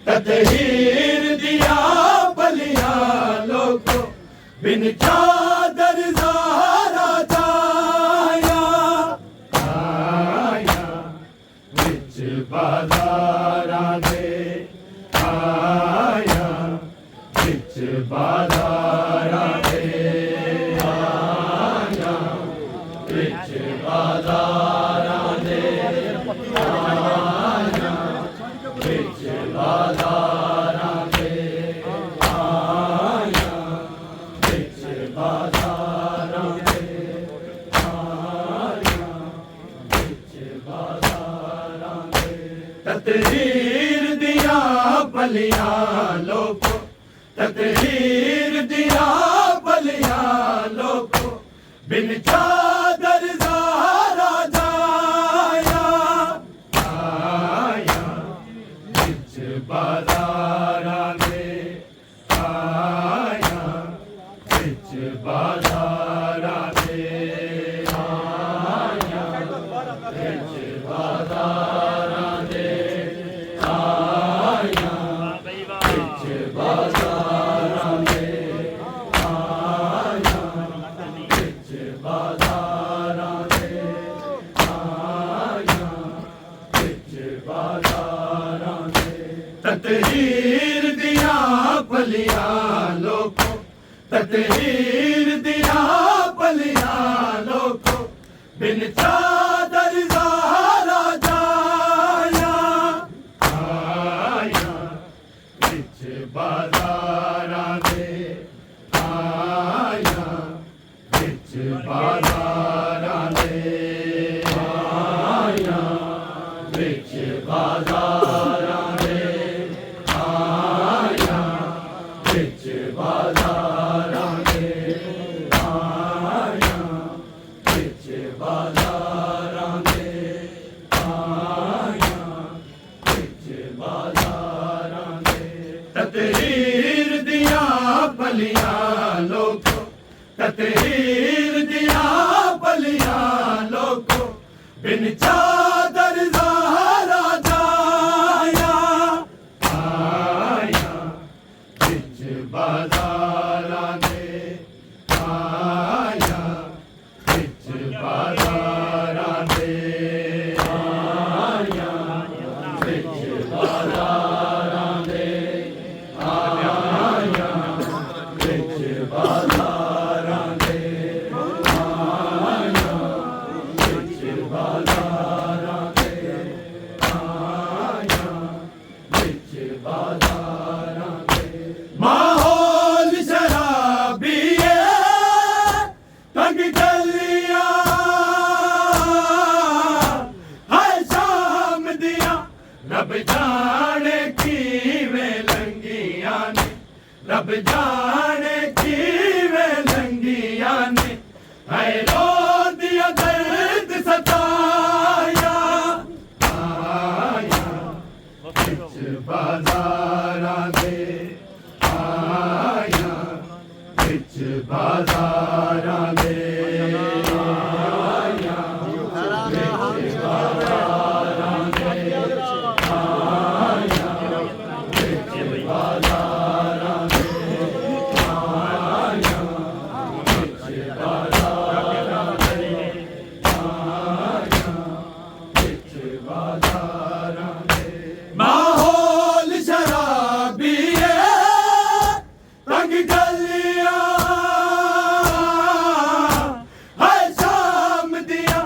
ततहीर दिया बलिया लोगों बिन चादर ज़ारा जाया आया विच बाज़ारां दे आया विच बाज़ारां दे आया विच बाज़ारां दे आया विच बाज़ारां दे आया विच बाज़ारां दे आया विच बाज़ारां दे ततहीर दिया बलिया लोगों ततहीर दिया बलिया लोगों बिन चादर ज़ारा जाया आया विच बाज़ारां दे आया विच बाज़ारां दे आया विच बाज़ारां दे आया विच बाज़ारां दे आया विच बाज़ारां दे आया विच बाज़ारां दे ततहीर दिया बलिया लोगों ततहीर दिया बलिया लोगों बिन चादर ज़ारा जाया आया विच बाज़ारां दे आया विच बाज़ारां दे आया विच बाज़ारां दे आया विच बाज़ारां दे आया विच बाज़ारां दे आया विच बाज़ारां दे ततहीर दिया बलिया लोगों ततहीर दिया बलिया लोगों बिन चादर ज़ारा जाया आया विच बाज़ारां दे आया विच बाज़ारां दे आया विच बाज़ारां दे आया विच बाज़ारां दे आया विच बाज़ारां दे आया विच बाज़ारां दे माहौल शराबी है तंग गलियां हाय शाम दिया रब जाने किवें लंघियां ने रब जाने किवें लंघियां ने हाय रोंदियां दर्द सताया आया विच बाज़ारां दे आया विच बाज़ारां दे आया विच बाज़ारां दे आया विच बाज़ारां दे आया विच बाज़ारां दे आया विच बाज़ारां दे माहौल शराबी है तंग गलियां हाय शाम दिया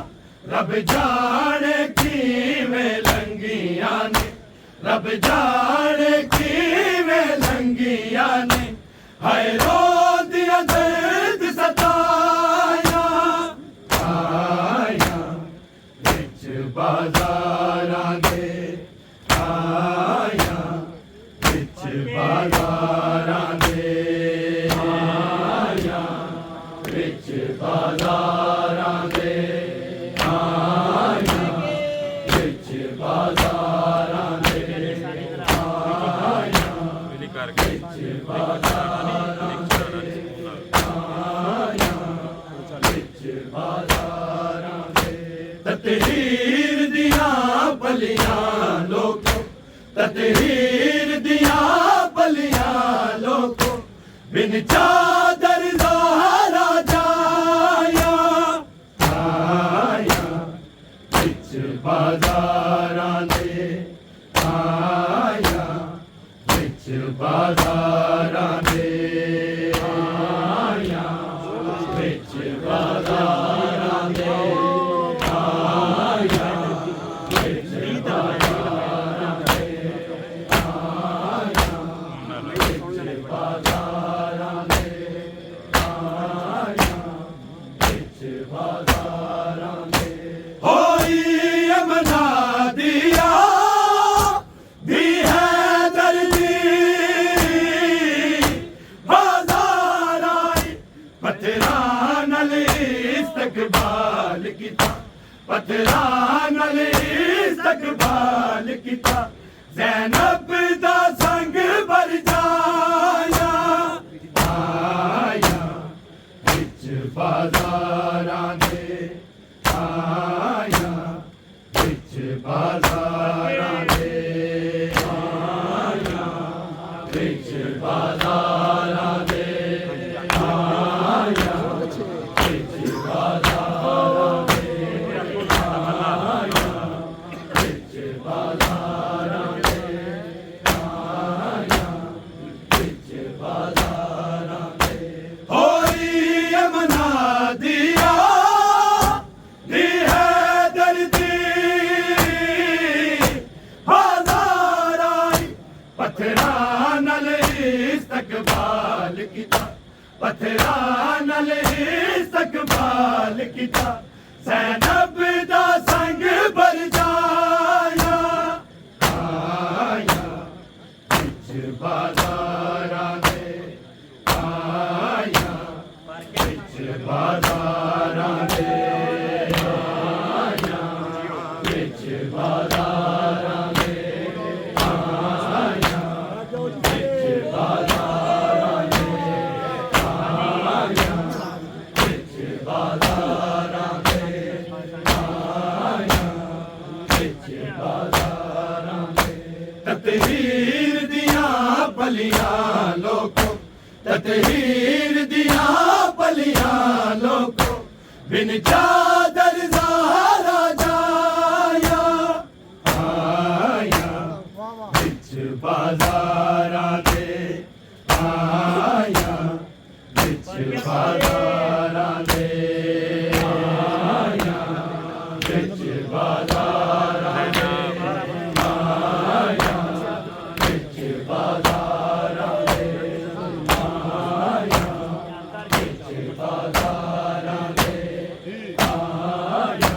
रब जाने किवें लंघियां ने रब जाने किवें लंघियां ने हाय रोंदियां दर्द सताया आया विच बाज़ारां दे आया विच बाज़ारां दे आया विच बाज़ारां दे आया विच बाज़ारां दे आया विच बाज़ारां दे आया विच बाज़ारां दे ततहीर दिया बलिया लोगों ततहीर दिया बिन चादर ज़हरा जाया आया बिच बाज़ारां दे आया बिच बाज़ारां दे आया बिच बाज़ारां दे आया बिच बाज़ारां दे आया बिच बाज़ारां दे आया बिच बाज़ारां दे होई यमुना दिया दी है दर्दी बाज़ार आई पत्थरां नाल इस्तकबाल कीता पत्थरां नाल इस्तकबाल कीता ज़ैनब दा संग भर जाया आया बिच बाज़ारां दे आया बिच बाज़ारां दे आया बिच बाज़ारां दे आया बिच बाज़ारां दे आया बिच बाज़ारां दे आया बिच बाज़ारां दे होई यमुना दिया दी है दर्दी बाज़ार आई पत्थरां नाल इस्तकबाल कीता पत्थरां नाल इस्तकबाल कीता ज़ैनब दा संग भर जाया आया बिच बाज़ारां दे आया बिच बाज़ारां दे आया बिच बाज़ारां दे आया बिच बाज़ारां दे आया बिच बाज़ारां दे आया बिच बाज़ारां दे ततहीर दियां पलियां लोको ततहीर दियां पलियां लोको बिन चादर ज़हरा जाया आया बिच बाज़ारां दे आया बिच बाज़ारां दे आया बिच बाज़ारां दे आया बिच बाज़ारां दे आया बिच बाज़ारां दे आया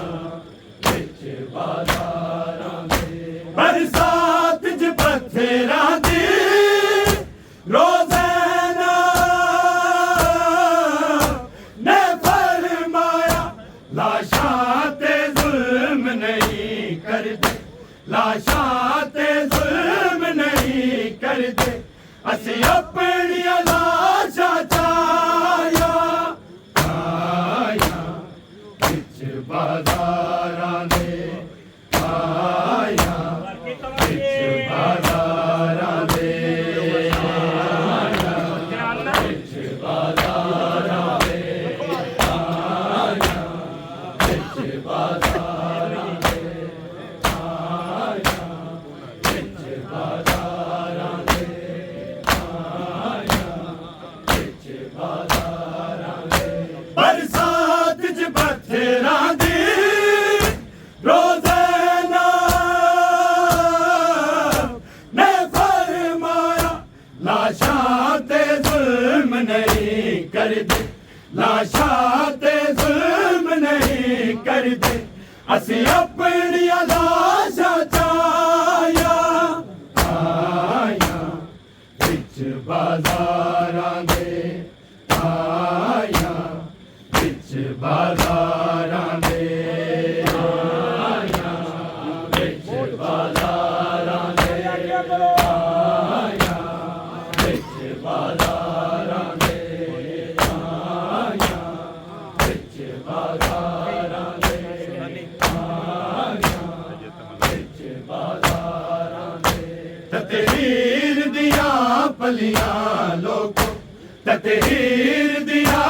बिच बाज़ारां दे बरसात च पत्थरां दी रोज़ाना ने फरमाया लाशां ते जुल्म नहीं करदे लाशां ते जुल्म नहीं करदे असीं अपनी लाशां चाया आया बिच बाज़ारां दे आया बिच बाज़ारां दे आया बिच बाज़ारां दे आया बिच बाज़ारां दे आया बिच बाज़ारां दे आया बिच बाज़ारां दे बरसात च पत्थरां दी रोज़ाना ने फरमाया लाशां ते जुल्म नहीं करदे लाशां ते जुल्म नहीं करदे असीं अपनी लाशां चाया आया बिच बाज़ारां दे आया बिच बाज़ारां दे आया बिच बाज़ारां दे आया बिच बाज़ारां दे आया बिच बाज़ारां दे आया बिच बाज़ारां दे ततहीर दियां पलियां लोको ततहीर दिया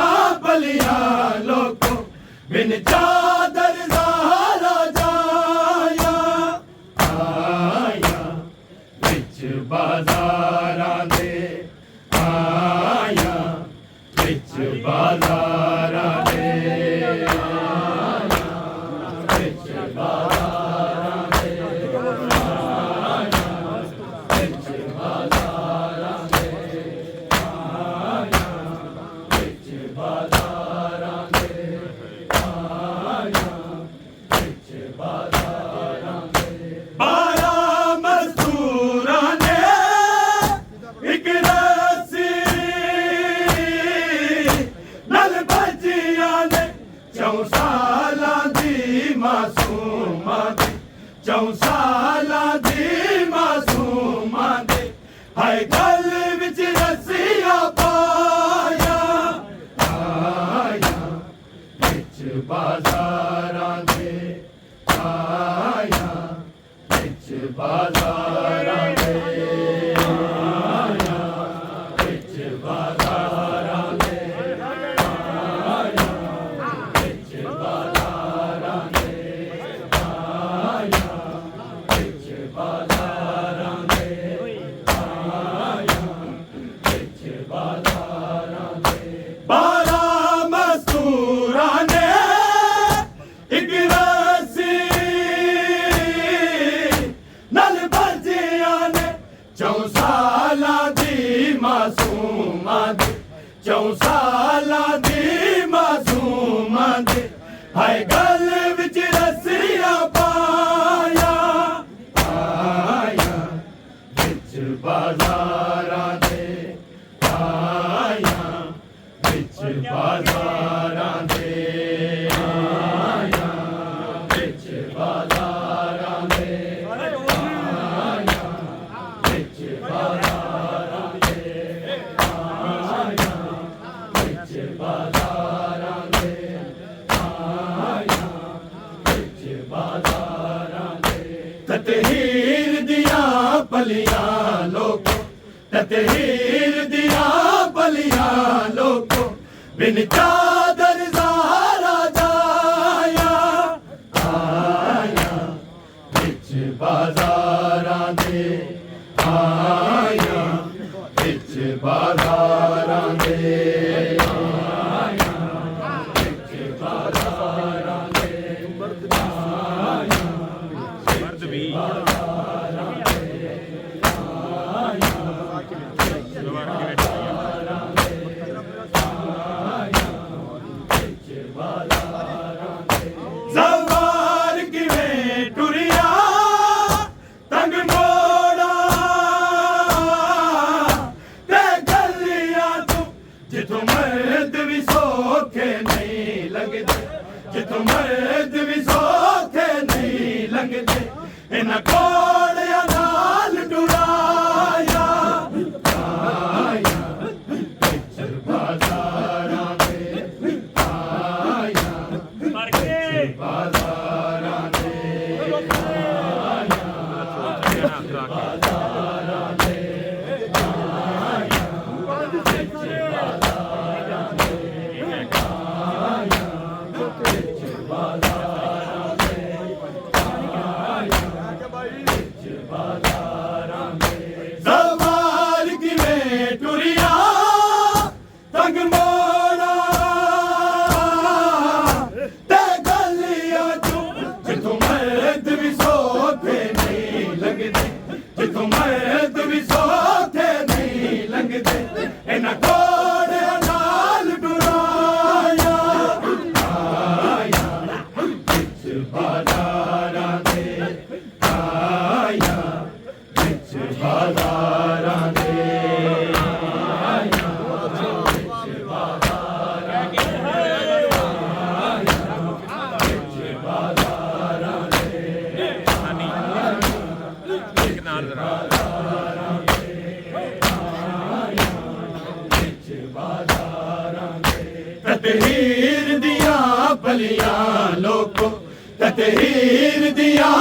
बलिया लोगों बिन चादर ज़ारा जाया आया बिच बाज़ारां दे आया बिच बाज़ारां दे बिच बाज़ारां दे बिच बाज़ारां दे बिच बाज़ारां दे बिच बाज़ारां दे 12 मज़दूरां ने एक रस्सी नल भजियां ने 4 सालां दी मासूमा दे 4 सालां दी मासूमा दे हाय गल विच रस्सियां पाया आया बिच बाज़ारां दे आया बिच बाज़ारां दे आया बिच बाज़ारां दे आया बिच बाज़ारां दे आया बिच बाज़ारां दे आया बिच बाज़ारां दे 12 मज़दूरां ने एक रस्सी नल भजियां ने 4 सालां दी मासूमा दे 4 सालां दी मासूमा दे हाय गल विच रस्सियां पाया आया बिच बाज़ारां दे आया बिच बाज़ारां दे आया बिच बाज़ारां दे आया बिच बाज़ारां दे आया बिच बाज़ारां दे आया बिच बाज़ारां दे ततहीर दिया बलिया लोगों ततहीर दिया बलिया लोगों बिन चादर ज़ारा जाया आया बिच बाज़ारां दे आया बिच बाज़ारां दे आया बिच बाज़ारां दे आया बिच बाज़ारां दे आया बिच बाज़ारां दे आया बिच बाज़ारां दे ज़वार किवें टुरिया तंग मोड़ा ते गलियां तू जिथों मर्द भी सौखे नहीं लंघदे जिथों मर्द भी सौखे नहीं लंघदे इन्हां घोड़ियां नाल टुराया आया बिच बाज़ारां दे आया बिच बाज़ारां दे आया बिच बाज़ारां दे आया बिच बाज़ारां दे आया बिच बाज़ारां दे आया बिच बाज़ारां दे ज़वार किवें टुरिया तंग मोड़ा ते गलियां चों जिथों मर्द भी सौखे नहीं लंघदे जिथों मर्द भी सौखे नहीं लंघदे इन्हां घोड़ियां नाल टुराया आया बिच बाज़ारां दे आया बिच बाज़ारां दे आया बिच बाज़ारां दे आया बिच बाज़ारां दे आया बिच बाज़ारां दे आया बिच बाज़ारां दे ततहीर दिया बलिया लोगों ततहीर दिया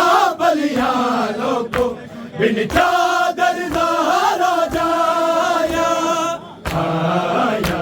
बलिया लोगों बिन चादर ज़ारा जाया आया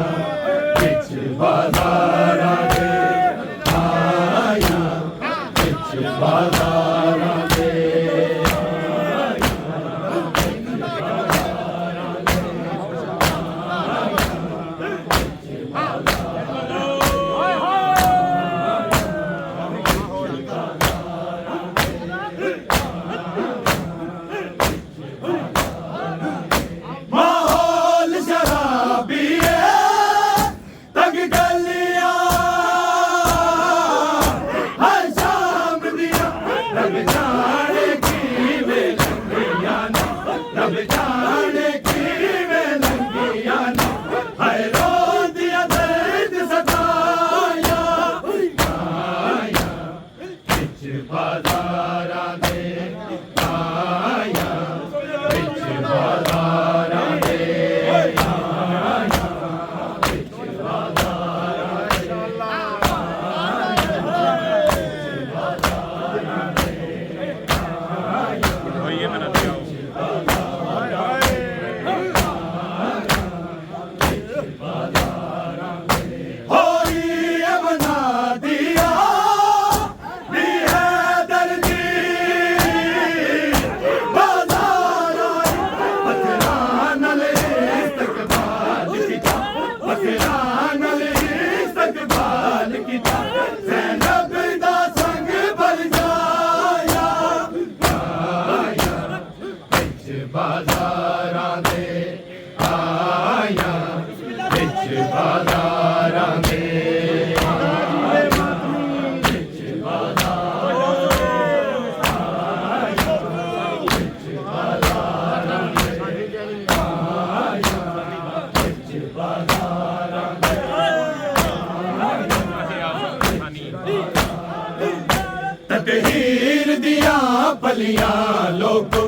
पलियां लोगो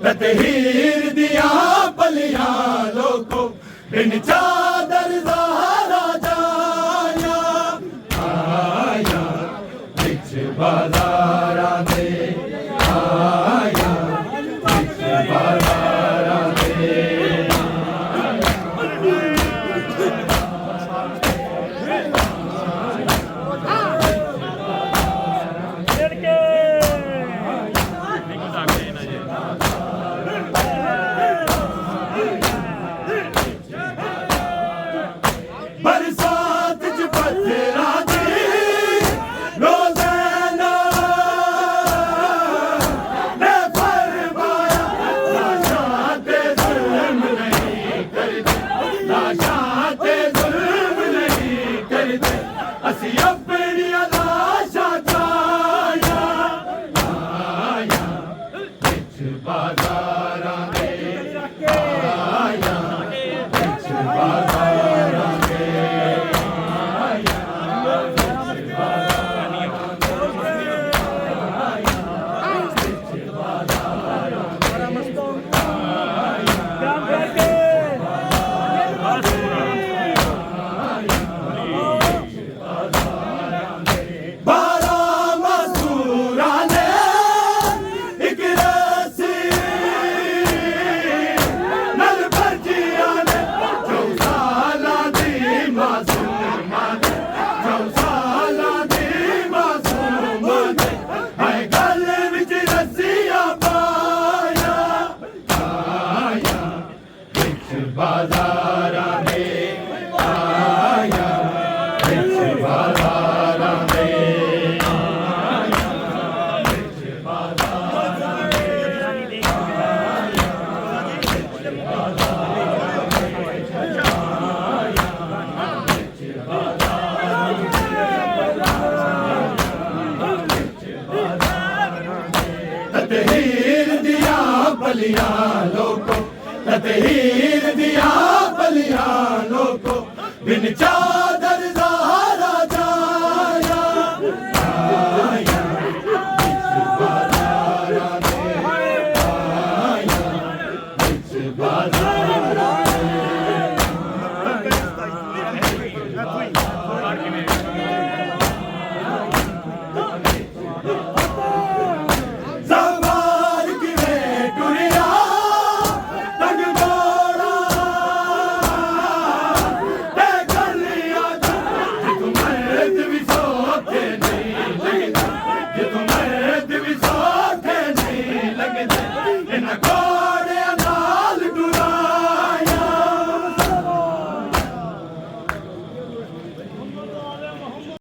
ततहीर दिया पलियां लोगो बिन चादर ज़हरा जाया आया बिच बाज़ारां दे आया बिच बाज़ारां दे बरसात च पत्थरां दी रोज़ाना ने फरमाया लाशां ते जुल्म नहीं करदे लाशां ते जुल्म नहीं करदे असीं अपनियां लाशां चाया आया बिच बाज़ारां दे आया बिच बाज़ारां बाज़ारां दे आया बिच बाज़ारां दे आया बिच बाज़ारां दे आया बिच बाज़ारां दे आया बिच बाज़ारां दे ततहीर दिया पलियां लोगो ततहीर दिया पलियां लोगो बिन चादर ज़हरा जाया आया बिच बाज़ारां दे आया बिच बाज़ारां